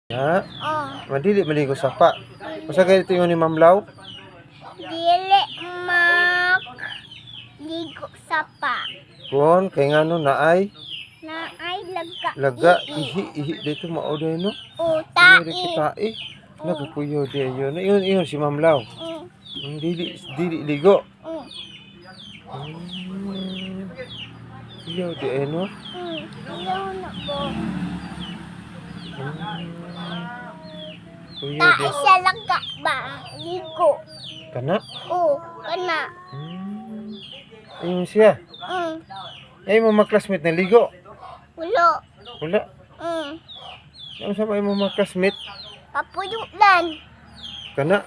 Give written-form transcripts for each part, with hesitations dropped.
Ha? Oh, Madili maligo sapa. Usa kay tingon ni Ma'am Law? dili mak ligo sa pa. Kun kay ngano naay Na ay laga. laga ihi dito mao day no. Uta. Kita nagakuyo di ayo. Ingon si Ma'am Law. Dili ligo. Iyo di ay no. Ayaw na po. Kuyo Ta di. siya laga ba? Ligo. Kana? Oh, kana. Ayun siya. Ay mo mga classmate na ligo. Ulo. Wala. Ano sa mga mga classmate? Papuyulan. Kana?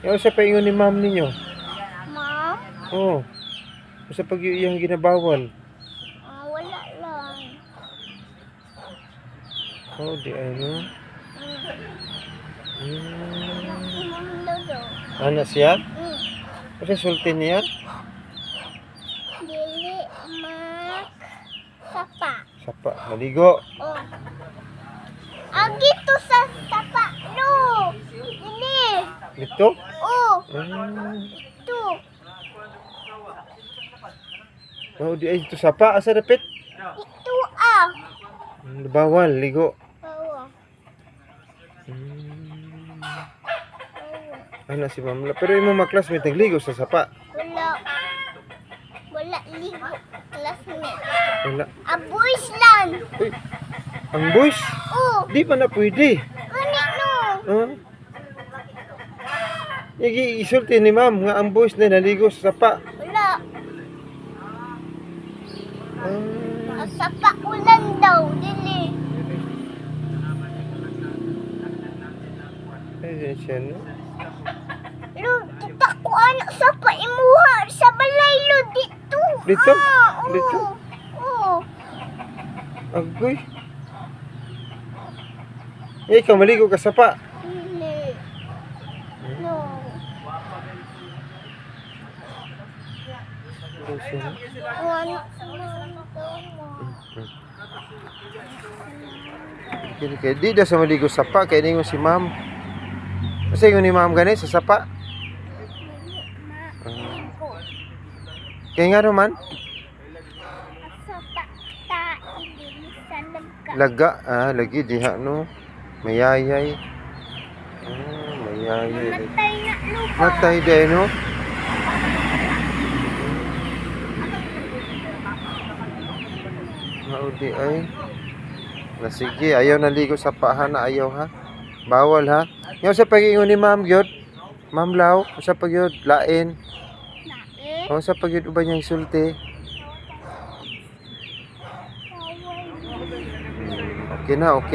Yung sa paingon ni ma'am ninyo? Ma'am? Oo. Sa pag iyang ginabawal. Wala lang. Oh, di ano. Ma'am Dodo. Anak siya? Kasi sulti niya? Dili mak sapa. Sapa, maligo. Oh. Agi to sa sapa no. Dili. Dito? Oh, ito. Oh, di ay ito sapa. Asa dapit? Ito ah. Bawal, ligo. Bawa. Anak si ma'am. Pero yung mga classmate nagligo sa sapa. Wala. Wala ligo. Classmate. Wala. Aboys lang. Uy, ang boys? Oh, Di pa na pwede. gani no. Huh? Isulti ni ma'am nga ang boys na naligo sa sapa. Wala. Ang sapa ulan daw. Dili. Ay, siya no? Lo, kita ko anak sapa imuha sa balay lo dito. Dito? Ah, oh. Dito? Oh. Agoy. Eh, ikaw maligo ka sa sapa. Dili. No. Anak sama daw mo. Kaya di daw sa maligo sa sapa. Kaya ningon si ma'am. Kasi ingon ni ma'am gani sa sapa. Kaya nga naman, Sapa ta ibili sa laga. laga. Lagi diha no. Mayayay. Mayayay. Matay na lupa. Matay day no. Maudi ay. Sige, ayaw naligo sa paha na ayaw ha. Bawal ha. Yung sa pag-ingon ni ma'am gyud. Ma'am Law, sa pagyud lain. Nae. O sa pagyud uban niyang sulti. Okay na, okay.